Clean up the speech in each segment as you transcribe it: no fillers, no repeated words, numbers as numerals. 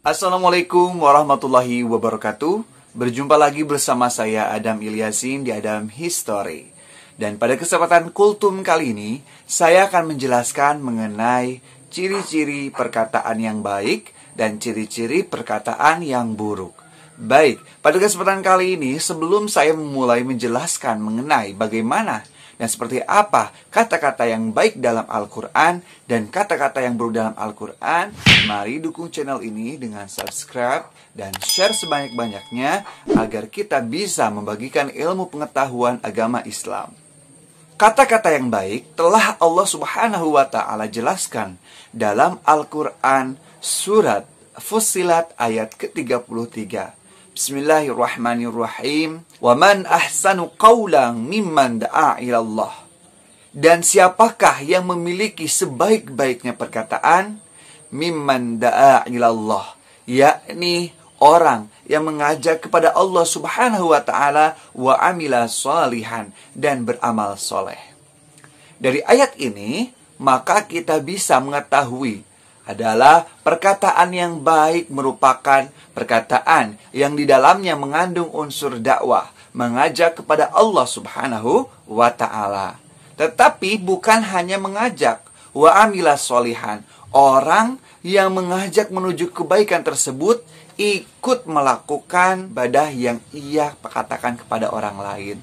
Assalamualaikum warahmatullahi wabarakatuh. Berjumpa lagi bersama saya Adam Ilyasin di Adam History. Dan pada kesempatan kultum kali ini, saya akan menjelaskan mengenai ciri-ciri perkataan yang baik dan ciri-ciri perkataan yang buruk. Baik, pada kesempatan kali ini sebelum saya memulai menjelaskan mengenai bagaimana dan seperti apa kata-kata yang baik dalam Al-Quran dan kata-kata yang buruk dalam Al-Quran, mari dukung channel ini dengan subscribe dan share sebanyak-banyaknya agar kita bisa membagikan ilmu pengetahuan agama Islam. Kata-kata yang baik telah Allah Subhanahu wa Ta'ala jelaskan dalam Al-Quran surat Fussilat ayat ke-33. Bismillahirrahmanirrahim. Wa man ahsanu qawlan mimman da'a ilallah. Dan siapakah yang memiliki sebaik-baiknya perkataan? Mimman da'a ilallah, yakni orang yang mengajak kepada Allah Subhanahu wa Ta'ala wa amila salihan, dan beramal soleh. Dari ayat ini maka kita bisa mengetahui adalah perkataan yang baik merupakan perkataan yang di dalamnya mengandung unsur dakwah, mengajak kepada Allah Subhanahu wa Ta'ala. Tetapi bukan hanya mengajak, wa amila solihan. Orang yang mengajak menuju kebaikan tersebut ikut melakukan ibadah yang ia katakan kepada orang lain.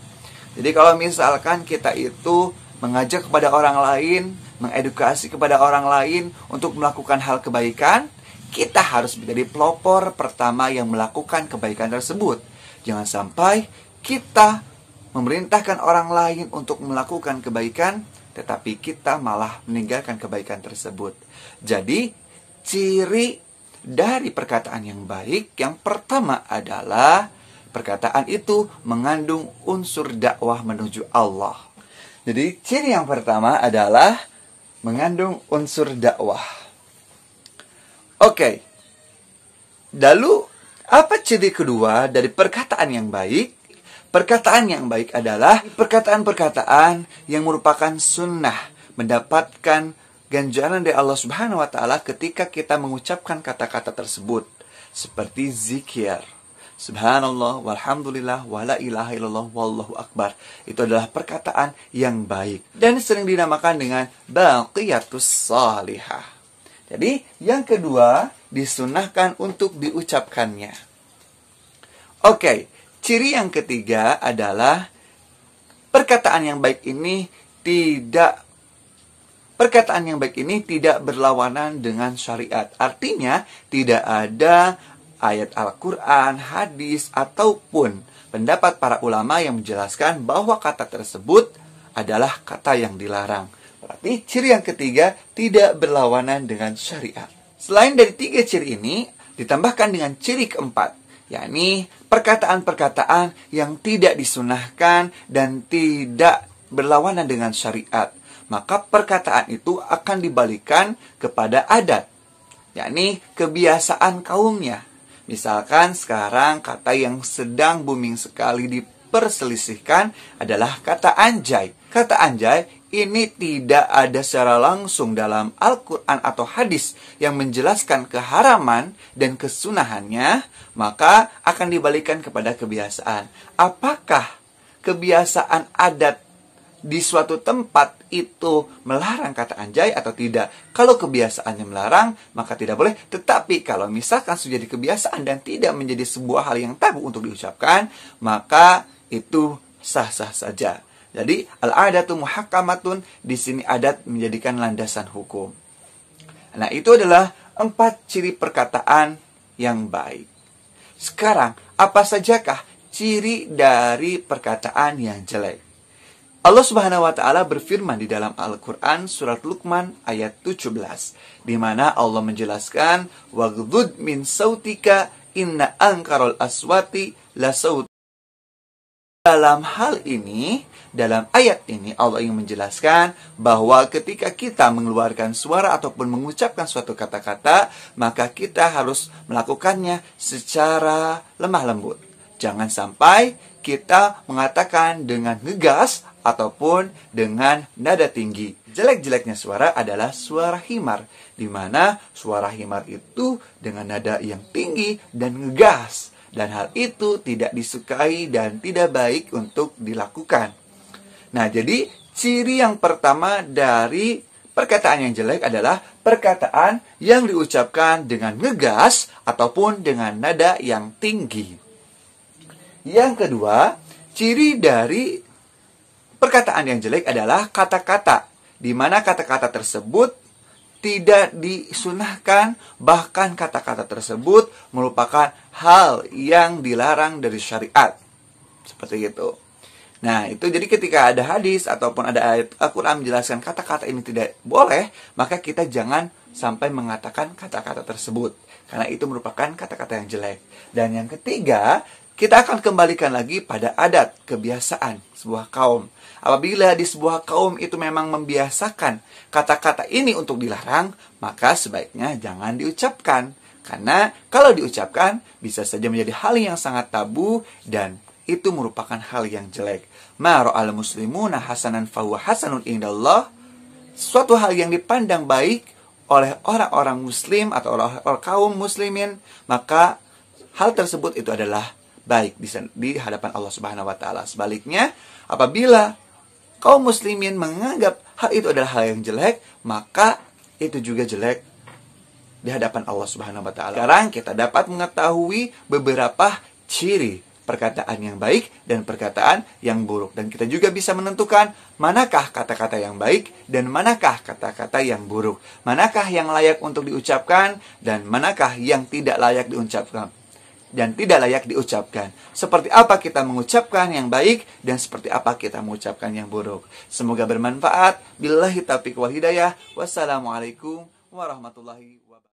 Jadi kalau misalkan kita itu mengajak kepada orang lain, mengedukasi kepada orang lain untuk melakukan hal kebaikan, kita harus menjadi pelopor pertama yang melakukan kebaikan tersebut. Jangan sampai kita memerintahkan orang lain untuk melakukan kebaikan, tetapi kita malah meninggalkan kebaikan tersebut. Jadi, ciri dari perkataan yang baik yang pertama adalah perkataan itu mengandung unsur dakwah menuju Allah. Jadi, ciri yang pertama adalah mengandung unsur dakwah. Oke. Lalu, apa ciri kedua dari perkataan yang baik? Perkataan yang baik adalah perkataan-perkataan yang merupakan sunnah, mendapatkan ganjaran dari Allah Subhanahu wa Ta'ala ketika kita mengucapkan kata-kata tersebut. Seperti zikir. Subhanallah, walhamdulillah, wala ilaha illallah, wallahu akbar. Itu adalah perkataan yang baik dan sering dinamakan dengan baqiyatus salihah. Jadi, yang kedua, disunahkan untuk diucapkannya. Oke, ciri yang ketiga adalah perkataan yang baik ini tidak berlawanan dengan syariat. Artinya, tidak ada ayat Al-Quran, hadis, ataupun pendapat para ulama yang menjelaskan bahwa kata tersebut adalah kata yang dilarang. Berarti ciri yang ketiga tidak berlawanan dengan syariat. Selain dari tiga ciri ini, ditambahkan dengan ciri keempat, yakni perkataan-perkataan yang tidak disunahkan dan tidak berlawanan dengan syariat. Maka perkataan itu akan dibalikan kepada adat, yakni kebiasaan kaumnya. Misalkan sekarang kata yang sedang booming sekali diperselisihkan adalah kata anjay. Kata anjay ini tidak ada secara langsung dalam Al-Quran atau hadis yang menjelaskan keharaman dan kesunahannya, maka akan dibalikan kepada kebiasaan. Apakah kebiasaan adat di suatu tempat itu melarang kata anjay atau tidak? Kalau kebiasaannya melarang, maka tidak boleh. Tetapi kalau misalkan sudah jadi kebiasaan dan tidak menjadi sebuah hal yang tabu untuk diucapkan, maka itu sah-sah saja. Jadi, al-adatu muhakkamatun, di sini adat menjadikan landasan hukum. Nah, itu adalah 4 ciri perkataan yang baik. Sekarang, apa sajakah ciri dari perkataan yang jelek? Allah Subhanahu wa Ta'ala berfirman di dalam Al-Quran surat Luqman ayat 17, di mana Allah menjelaskan waghdud min sautika inna ankarul aswati la saut. Dalam hal ini, dalam ayat ini Allah ingin menjelaskan bahwa ketika kita mengeluarkan suara ataupun mengucapkan suatu kata-kata, maka kita harus melakukannya secara lemah lembut. Jangan sampai kita mengatakan dengan ngegas ataupun dengan nada tinggi. Jelek-jeleknya suara adalah suara himar, di mana suara himar itu dengan nada yang tinggi dan ngegas. Dan hal itu tidak disukai dan tidak baik untuk dilakukan. Nah, jadi ciri yang pertama dari perkataan yang jelek adalah perkataan yang diucapkan dengan ngegas ataupun dengan nada yang tinggi. Yang kedua, ciri dari perkataan yang jelek adalah kata-kata, di mana kata-kata tersebut tidak disunahkan, bahkan kata-kata tersebut merupakan hal yang dilarang dari syariat. Seperti itu. Nah, itu jadi ketika ada hadis ataupun ada ayat Al-Quran menjelaskan kata-kata ini tidak boleh, maka kita jangan sampai mengatakan kata-kata tersebut. Karena itu merupakan kata-kata yang jelek. Dan yang ketiga, kita akan kembalikan lagi pada adat, kebiasaan sebuah kaum. Apabila di sebuah kaum itu memang membiasakan kata-kata ini untuk dilarang, maka sebaiknya jangan diucapkan. Karena kalau diucapkan, bisa saja menjadi hal yang sangat tabu dan itu merupakan hal yang jelek. Ma ra'al muslimuna hasanan fahuwa hasanun indallah. Suatu hal yang dipandang baik oleh orang-orang muslim atau orang kaum muslimin, maka hal tersebut itu adalah baik di hadapan Allah Subhanahu wa taala. Sebaliknya, apabila kaum muslimin menganggap hal itu adalah hal yang jelek, maka itu juga jelek di hadapan Allah Subhanahu wa taala. Sekarang kita dapat mengetahui beberapa ciri perkataan yang baik dan perkataan yang buruk. Dan kita juga bisa menentukan manakah kata-kata yang baik dan manakah kata-kata yang buruk. Manakah yang layak untuk diucapkan dan manakah yang tidak layak diucapkan. Dan tidak layak diucapkan. Seperti apa kita mengucapkan yang baik dan seperti apa kita mengucapkan yang buruk. Semoga bermanfaat. Billahi taufiq wal hidayah. Wassalamualaikum warahmatullahi wabarakatuh.